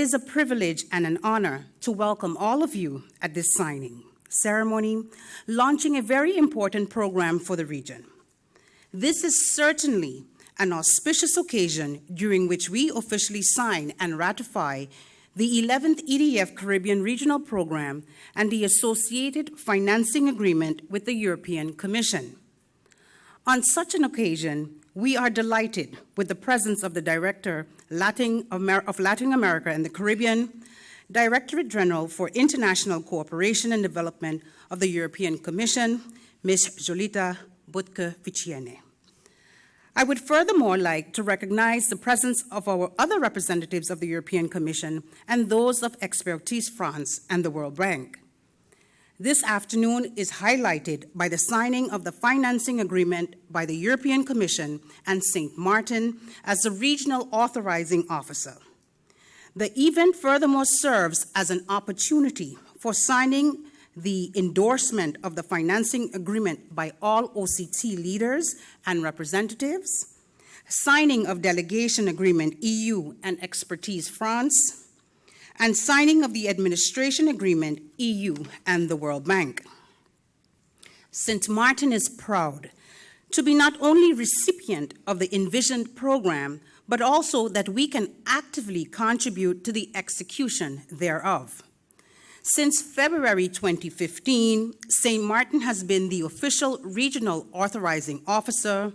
is a privilege and an honor to welcome all of you at this signing ceremony, launching a very important program for the region. This is certainly an auspicious occasion during which we officially sign and ratify the 11th EDF Caribbean Regional Program and the associated financing agreement with the European Commission. On such an occasion, we are delighted with the presence of the Director of Latin America and the Caribbean, Directorate General for International Cooperation and Development of the European Commission, Ms. Jolita Butke-Viciene. I would furthermore like to recognize the presence of our other representatives of the European Commission and those of Expertise France and the World Bank. This afternoon is highlighted by the signing of the financing agreement by the European Commission and St. Martin as the regional authorizing officer. The event furthermore serves as an opportunity for signing the endorsement of the financing agreement by all OCT leaders and representatives, signing of delegation agreement EU and Expertise France, and signing of the administration agreement EU and the World Bank. St. Martin is proud to be not only recipient of the envisioned program, but also that we can actively contribute to the execution thereof. Since February 2015, St. Martin has been the official regional authorizing officer,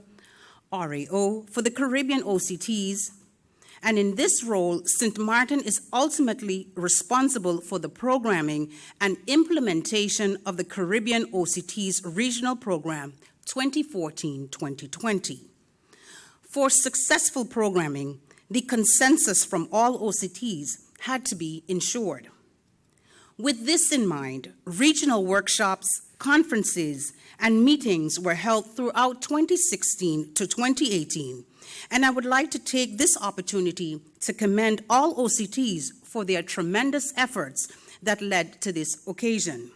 RAO, for the Caribbean OCTs, and in this role, St. Martin is ultimately responsible for the programming and implementation of the Caribbean OCT's regional program 2014-2020. For successful programming, the consensus from all OCTs had to be ensured. With this in mind, regional workshops, conferences, and meetings were held throughout 2016 to 2018, and I would like to take this opportunity to commend all OCTs for their tremendous efforts that led to this occasion.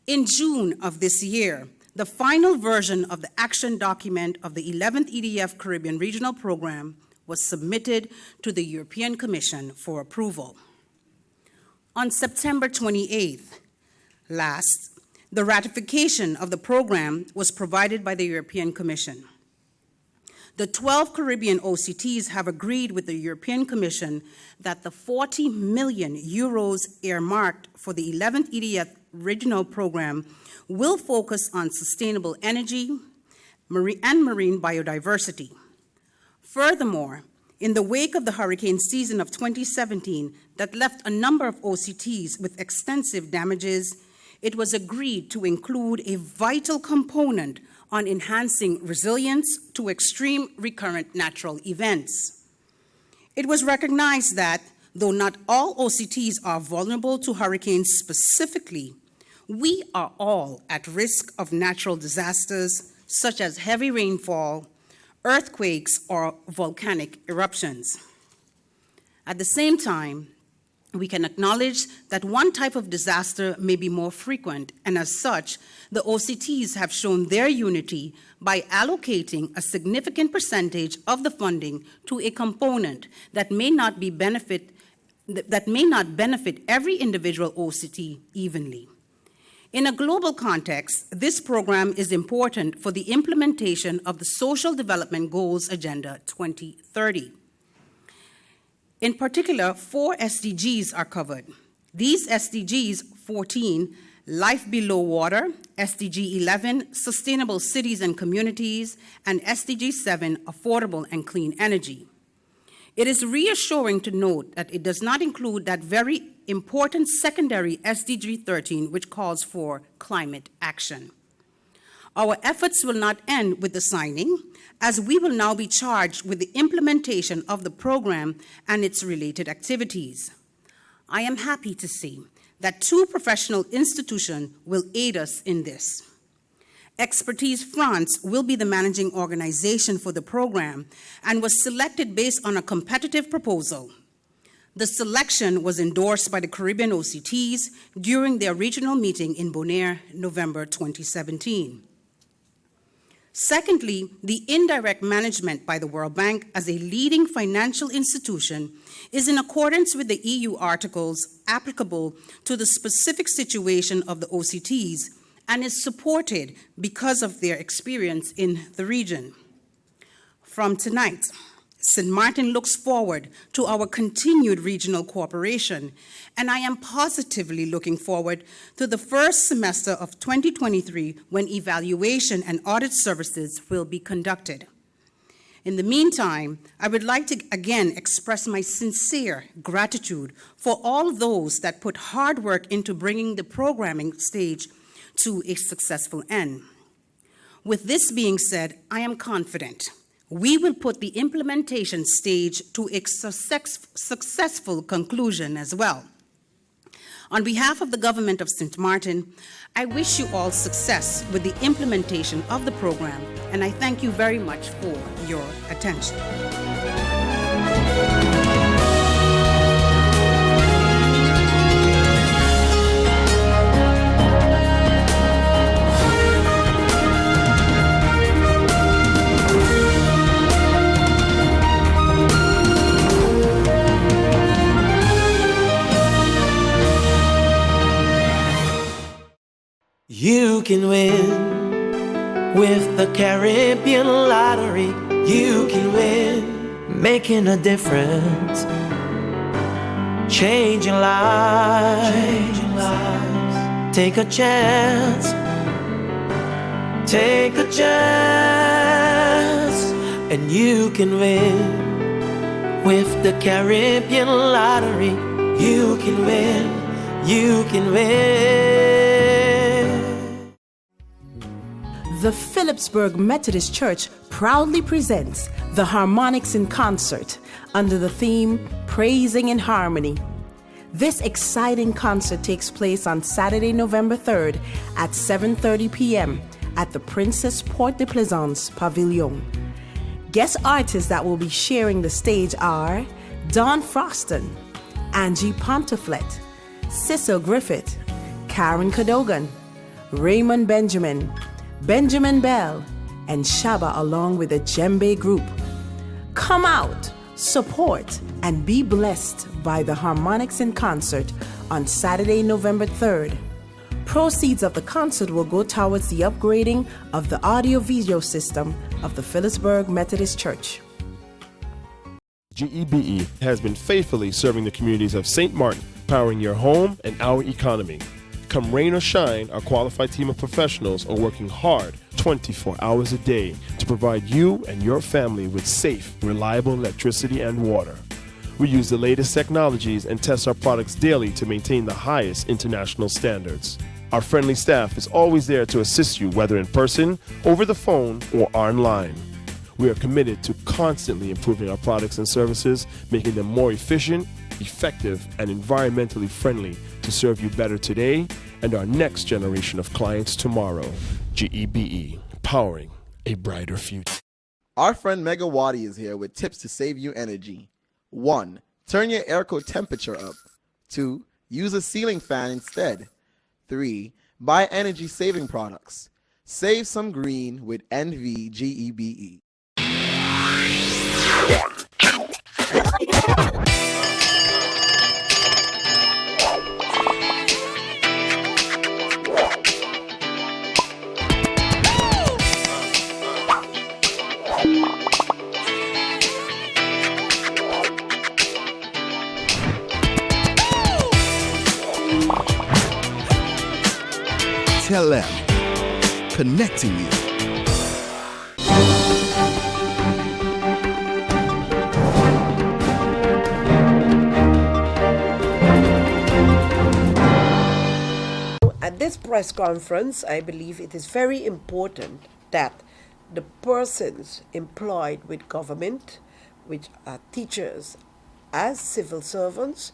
In June of this year, the final version of the action document of the 11th EDF Caribbean Regional Program was submitted to the European Commission for approval. On September 28th, the ratification of the program was provided by the European Commission. The 12 Caribbean OCTs have agreed with the European Commission that the 40 million euros earmarked for the 11th EDF regional program will focus on sustainable energy and marine biodiversity. Furthermore, in the wake of the hurricane season of 2017 that left a number of OCTs with extensive damages, it was agreed to include a vital component on enhancing resilience to extreme recurrent natural events. It was recognized that, though not all OCTs are vulnerable to hurricanes specifically, we are all at risk of natural disasters such as heavy rainfall, earthquakes, or volcanic eruptions. At the same time, we can acknowledge that one type of disaster may be more frequent, and as such, the OCTs have shown their unity by allocating a significant percentage of the funding to a component that may not benefit every individual OCT evenly. In a global context, this program is important for the implementation of the Social Development Goals Agenda 2030. In particular, 4 SDGs are covered. These SDGs 14, Life Below Water, SDG 11, Sustainable Cities and Communities, and SDG 7, Affordable and Clean Energy. It is reassuring to note that it does not include that very important secondary SDG 13, which calls for climate action. Our efforts will not end with the signing, as we will now be charged with the implementation of the program and its related activities. I am happy to see that 2 professional institutions will aid us in this. Expertise France will be the managing organization for the program and was selected based on a competitive proposal. The selection was endorsed by the Caribbean OCTs during their regional meeting in Bonaire, November 2017. Secondly, the indirect management by the World Bank as a leading financial institution is in accordance with the EU articles applicable to the specific situation of the OCTs and is supported because of their experience in the region. From tonight, St. Martin looks forward to our continued regional cooperation, and I am positively looking forward to the first semester of 2023 when evaluation and audit services will be conducted. In the meantime, I would like to again express my sincere gratitude for all those that put hard work into bringing the programming stage to a successful end. With this being said, I am confident we will put the implementation stage to a successful conclusion as well. On behalf of the government of St. Martin, I wish you all success with the implementation of the program, and I thank you very much for your attention. You can win with the Caribbean Lottery. You can win, making a difference, changing lives. Take a chance, and you can win with the Caribbean Lottery. You can win, you can win. The Phillipsburg Methodist Church proudly presents the Harmonics in Concert under the theme Praising in Harmony. This exciting concert takes place on Saturday, November 3rd at 7:30 p.m. at the Princess Port de Plaisance Pavilion. Guest artists that will be sharing the stage are Don Froston, Angie Ponteflet, Cecil Griffith, Karen Cadogan, Raymond Benjamin, Benjamin Bell, and Shaba along with the Djembe Group. Come out, support, and be blessed by the Harmonics in Concert on Saturday, November 3rd. Proceeds of the concert will go towards the upgrading of the audio-video system of the Phillipsburg Methodist Church. GEBE has been faithfully serving the communities of St. Martin, powering your home and our economy. Come rain or shine, our qualified team of professionals are working hard 24 hours a day to provide you and your family with safe, reliable electricity and water. We use the latest technologies and test our products daily to maintain the highest international standards. Our friendly staff is always there to assist you, whether in person, over the phone, or online. We are committed to constantly improving our products and services, making them more efficient, effective, and environmentally friendly to serve you better today and our next generation of clients tomorrow. GEBE, powering a brighter future. Our friend Megawati is here with tips to save you energy. 1. Turn your airco temperature up. 2. Use a ceiling fan instead. 3. Buy energy-saving products. Save some green with NVGEBE. 1, 2, 3. Tell them, connecting you. At this press conference, I believe it is very important that the persons employed with government, which are teachers as civil servants,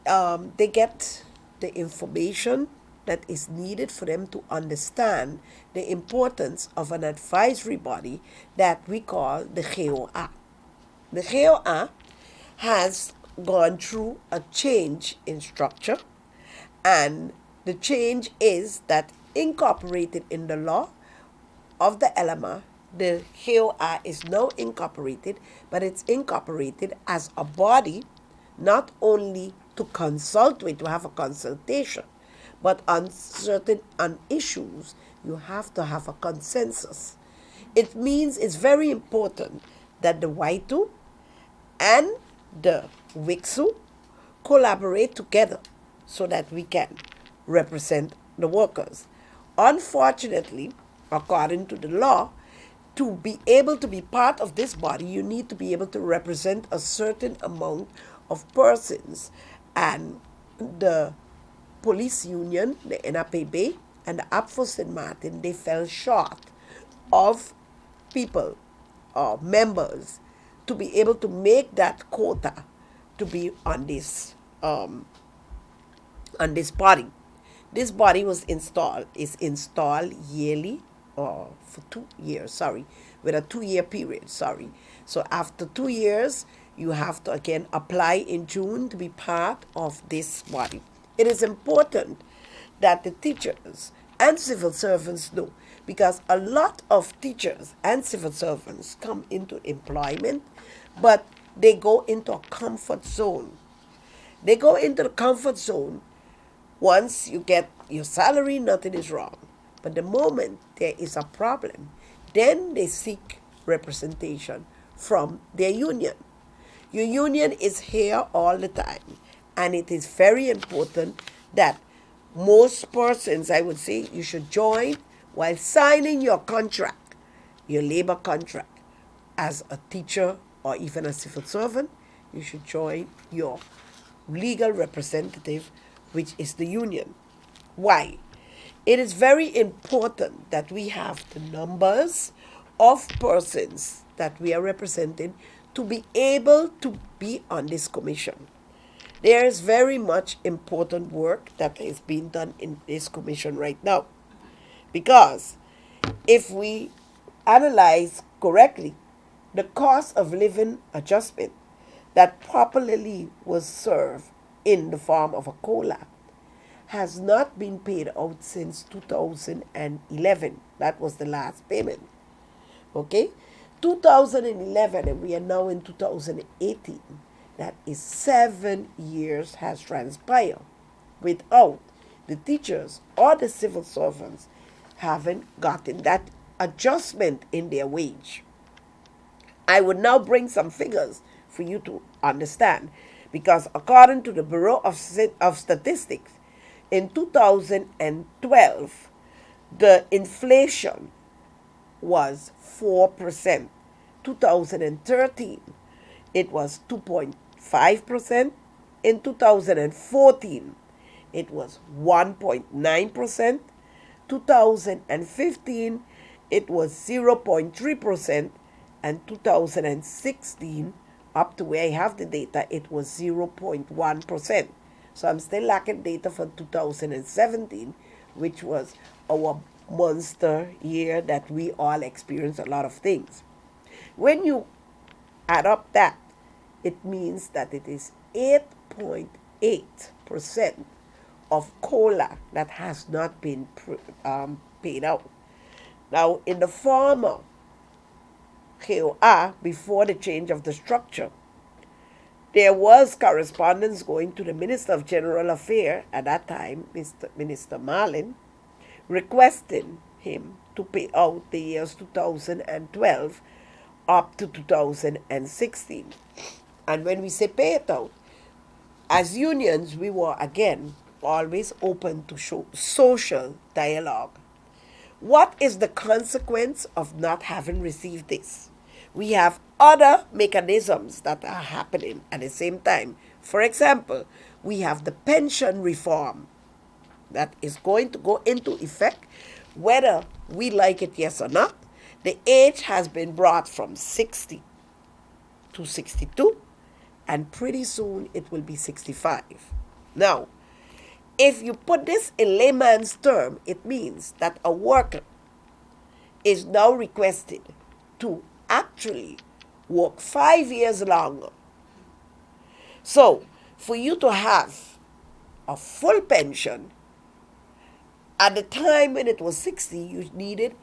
they get the information that is needed for them to understand the importance of an advisory body that we call the GOA. The GOA has gone through a change in structure, and the change is that incorporated in the law of the LMA, the KOR is now incorporated, but it's incorporated as a body, not only to consult with, to have a consultation, but on certain issues, you have to have a consensus. It means it's very important that the Waitu and the Wixu collaborate together so that we can represent the workers. Unfortunately, according to the law, to be able to be part of this body, you need to be able to represent a certain amount of persons. And the police union, the NAPB, and the APFO St. Martin, they fell short of people or members to be able to make that quota to be on this body. This body is installed yearly, or for 2 years, with a 2-year period, So after 2 years, you have to again apply in June to be part of this body. It is important that the teachers and civil servants know, because a lot of teachers and civil servants come into employment, but they go into a comfort zone. They go into the comfort zone. Once you get your salary, nothing is wrong. But the moment there is a problem, then they seek representation from their union. Your union is here all the time, and it is very important that most persons, I would say, you should join while signing your contract, your labor contract. As a teacher or even a civil servant, you should join your legal representative, which is the union. Why? It is very important that we have the numbers of persons that we are representing to be able to be on this commission. There is very much important work that is being done in this commission right now. Because if we analyze correctly, the cost of living adjustment that properly was served in the form of a COLA has not been paid out since 2011. That was the last payment. Okay? 2011, and we are now in 2018. That is 7 years has transpired without the teachers or the civil servants having gotten that adjustment in their wage. I would now bring some figures for you to understand, because according to the Bureau of Statistics, in 2012, the inflation was 4%. 2013, it was 2.5%. In 2014, it was 1.9%. 2015, it was 0.3%. And 2016, up to where I have the data, it was 0.1%. So I'm still lacking data for 2017, which was our monster year that we all experienced a lot of things. When you add up that, it means that it is 8.8% of COLA that has not been paid out. Now, in the former KOR, before the change of the structure, there was correspondence going to the Minister of General Affairs at that time, Minister Marlin, requesting him to pay out the years 2012 up to 2016. And when we say pay it out, as unions, we were again always open to show social dialogue. What is the consequence of not having received this? We have other mechanisms that are happening at the same time. For example, we have the pension reform that is going to go into effect, whether we like it, yes or not. The age has been brought from 60 to 62, and pretty soon it will be 65. Now, if you put this in layman's term, it means that a worker is now requested to actually work 5 years longer. So, for you to have a full pension, at the time when it was 60, you needed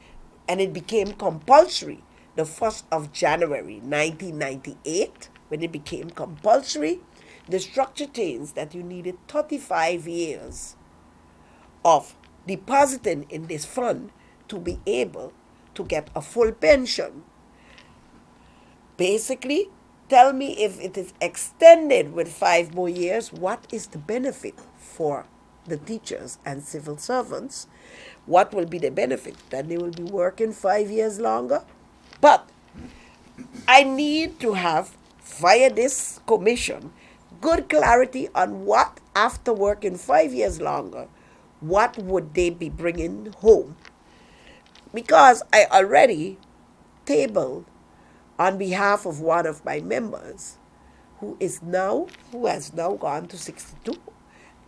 and it became compulsory the 1st of January 1998, when it became compulsory, the structure changed that you needed 35 years of depositing in this fund to be able to get a full pension. Basically, tell me if it is extended with 5 more years, what is the benefit for the teachers and civil servants? What will be the benefit? That they will be working 5 years longer? But I need to have, via this commission, good clarity on what, after working 5 years longer, what would they be bringing home? Because I already tabled on behalf of one of my members who has now gone to 62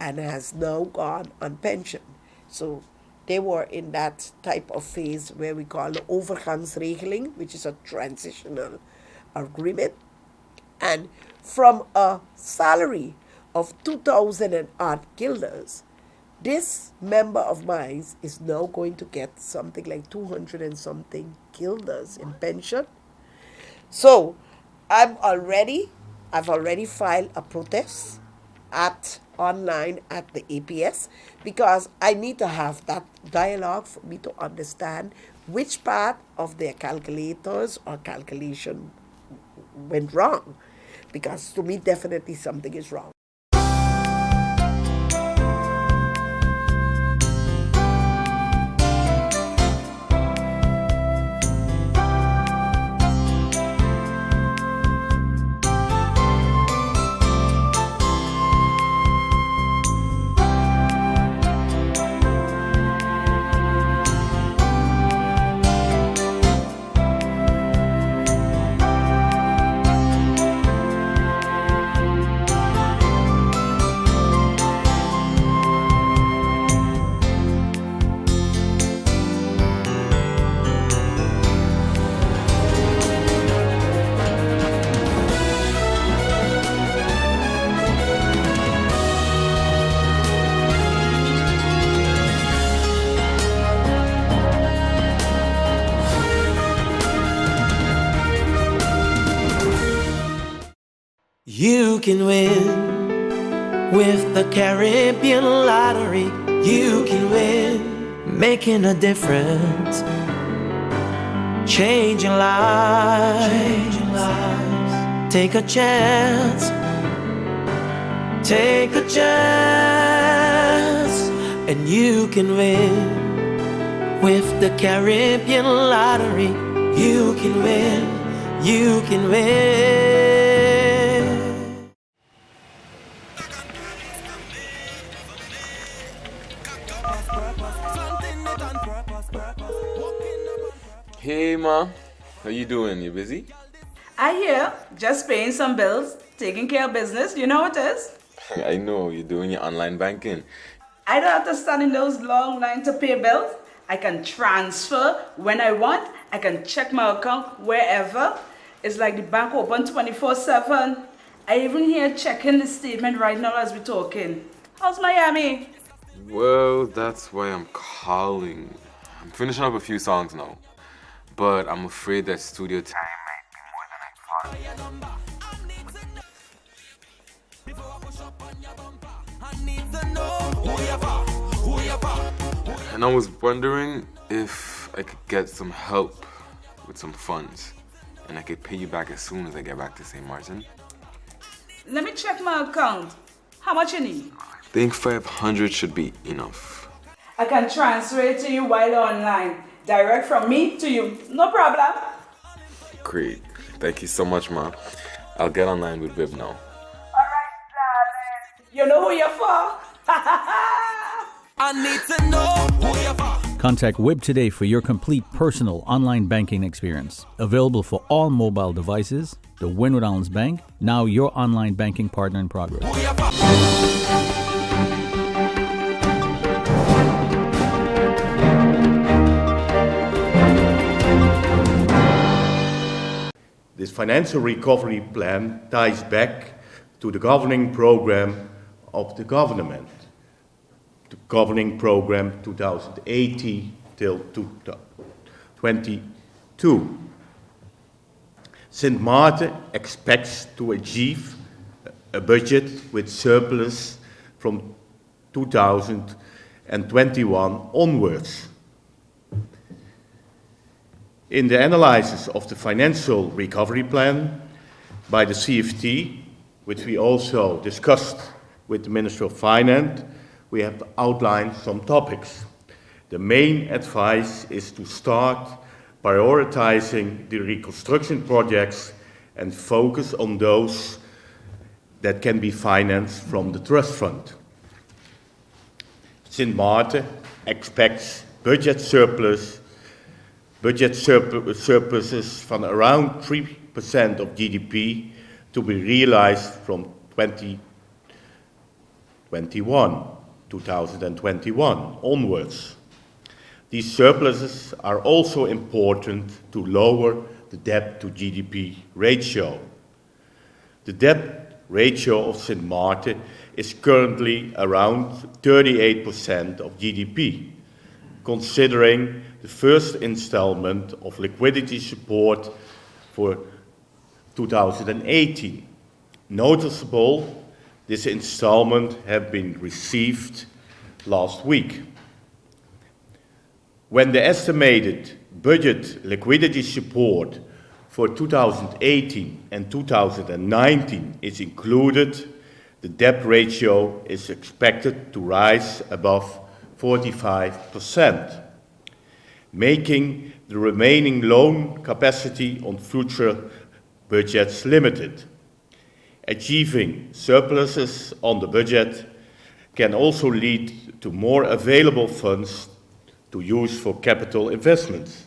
and has now gone on pension. So they were in that type of phase where we call the overgangsregeling, which is a transitional agreement. And from a salary of 2,000 and odd guilders, this member of mine is now going to get something like 200 and something guilders in pension. So I've already filed a protest online at the APS, because I need to have that dialogue for me to understand which part of their calculators or calculation went wrong, because to me definitely something is wrong. You can win with the Caribbean lottery. You can win, making a difference, changing lives. Take a chance, and you can win with the Caribbean lottery. You can win, you can win. Hey ma, how you doing? You busy? I hear, just paying some bills, taking care of business, you know what it is? I know, you're doing your online banking. I don't have to stand in those long lines to pay bills. I can transfer when I want. I can check my account wherever. It's like the bank open 24/7. I even here checking the statement right now as we're talking. How's Miami? Well, that's why I'm calling. I'm finishing up a few songs now, but I'm afraid that studio time might be more than I thought. And I was wondering if I could get some help with some funds, and I could pay you back as soon as I get back to St. Martin. Let me check my account. How much you need? I think 500 should be enough. I can transfer it to you while online. Direct from me to you. No problem. Great. Thank you so much, Ma. I'll get online with Viv now. Alright, darling. You know who you're for? I need to know who you're for. Contact Wib today for your complete personal online banking experience. Available for all mobile devices. The Wynwood Islands Bank, now your online banking partner in progress. This financial recovery plan ties back to the governing program of the government. The governing program 2018 till 2022. Sint Maarten expects to achieve a budget with surplus from 2021 onwards. In the analysis of the financial recovery plan by the CFT, which we also discussed with the Minister of Finance, we have outlined some topics. The main advice is to start prioritizing the reconstruction projects and focus on those that can be financed from the trust fund. Sint Maarten expects budget surpluses from around 3% of GDP to be realized from 2021 onwards. These surpluses are also important to lower the debt to GDP ratio. The debt ratio of Sint Maarten is currently around 38% of GDP, considering the first installment of liquidity support for 2018. Noticeable, this installment has been received last week. When the estimated budget liquidity support for 2018 and 2019 is included, the debt ratio is expected to rise above 45%, making the remaining loan capacity on future budgets limited. Achieving surpluses on the budget can also lead to more available funds to use for capital investments.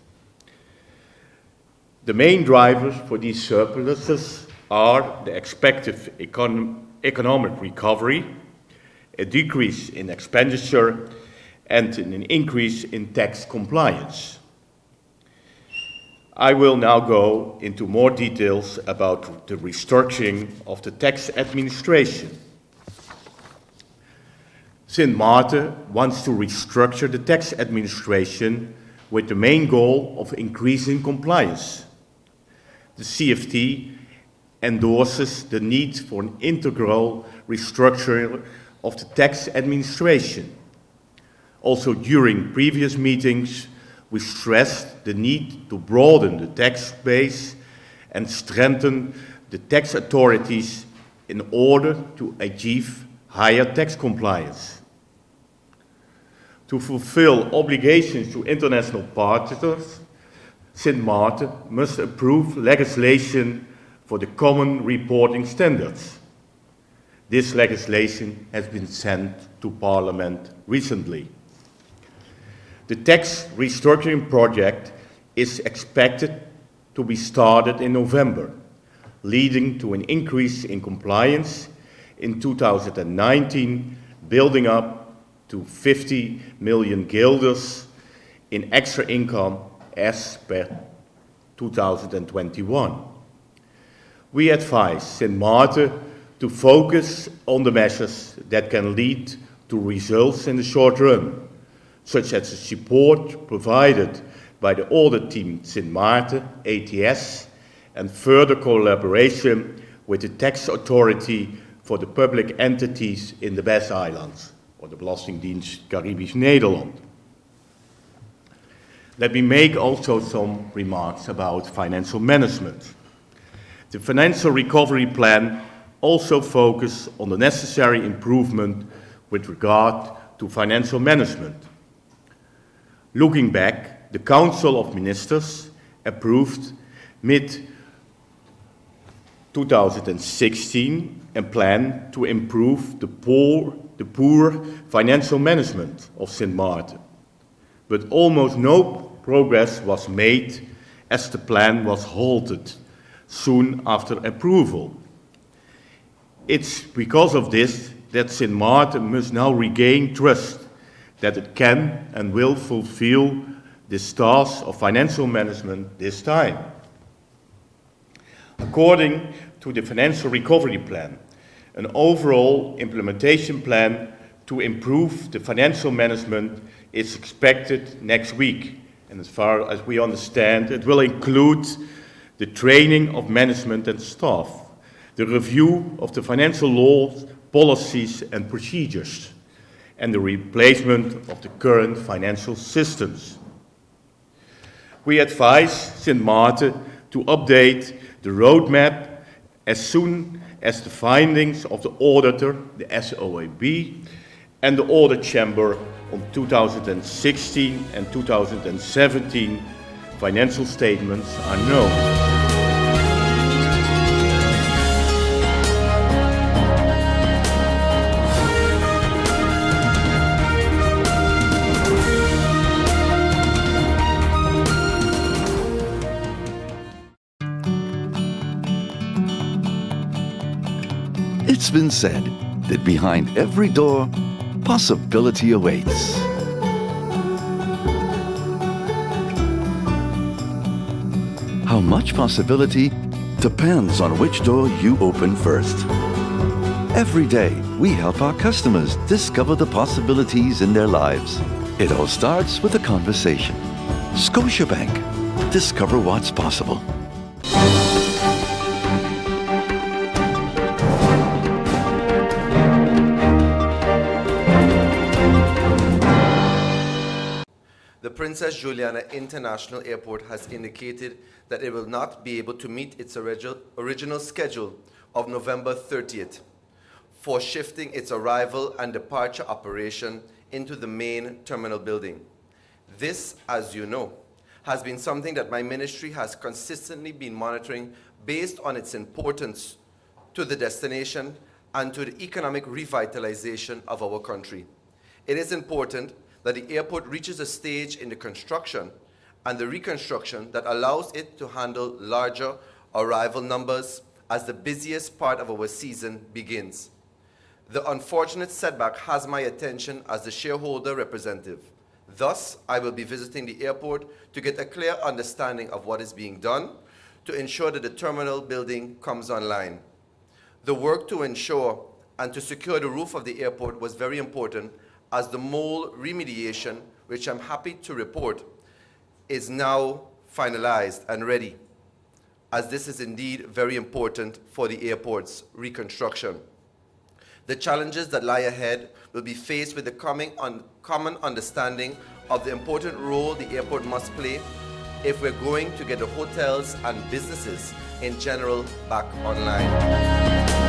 The main drivers for these surpluses are the expected economic recovery, a decrease in expenditure, and an increase in tax compliance. I will now go into more details about the restructuring of the tax administration. Sint Maarten wants to restructure the tax administration with the main goal of increasing compliance. The CFT endorses the need for an integral restructuring of the tax administration. Also, during previous meetings, we stressed the need to broaden the tax base and strengthen the tax authorities in order to achieve higher tax compliance. To fulfill obligations to international partners, Sint Maarten must approve legislation for the common reporting standards. This legislation has been sent to Parliament recently. The tax restructuring project is expected to be started in November, leading to an increase in compliance in 2019, building up to 50 million guilders in extra income as per 2021. We advise Sint Maarten to focus on the measures that can lead to results in the short run, such as the support provided by the audit team Sint Maarten, ATS, and further collaboration with the tax authority for the public entities in the West Islands, or the Belastingdienst Caribisch Nederland. Let me make also some remarks about financial management. The financial recovery plan also focuses on the necessary improvement with regard to financial management. Looking back, the Council of Ministers approved mid-2016 a plan to improve the poor financial management of Sint Maarten. But almost no progress was made as the plan was halted soon after approval. It's because of this that Sint Maarten must now regain trust that it can and will fulfill this task of financial management this time. According to the financial recovery plan, an overall implementation plan to improve the financial management is expected next week And as far as we understand, it will include the training of management and staff, the review of the financial laws, policies and procedures, and the replacement of the current financial systems. We advise St. Maarten to update the roadmap as soon as the findings of the auditor, the SOAB, and the audit chamber on 2016 and 2017 financial statements are known. It's been said that behind every door, possibility awaits. How much possibility depends on which door you open first. Every day, we help our customers discover the possibilities in their lives. It all starts with a conversation. Scotiabank. Discover what's possible. The Princess Juliana International Airport has indicated that it will not be able to meet its original schedule of November 30th for shifting its arrival and departure operation into the main terminal building. This, as you know, has been something that my ministry has consistently been monitoring based on its importance to the destination and to the economic revitalization of our country. It is important that the airport reaches a stage in the construction and the reconstruction that allows it to handle larger arrival numbers as the busiest part of our season begins. The unfortunate setback has my attention as the shareholder representative. Thus, I will be visiting the airport to get a clear understanding of what is being done to ensure that the terminal building comes online. The work to ensure and to secure the roof of the airport was very important, as the mold remediation, which I'm happy to report, is now finalized and ready, as this is indeed very important for the airport's reconstruction. The challenges that lie ahead will be faced with the common understanding of the important role the airport must play if we're going to get the hotels and businesses in general back online.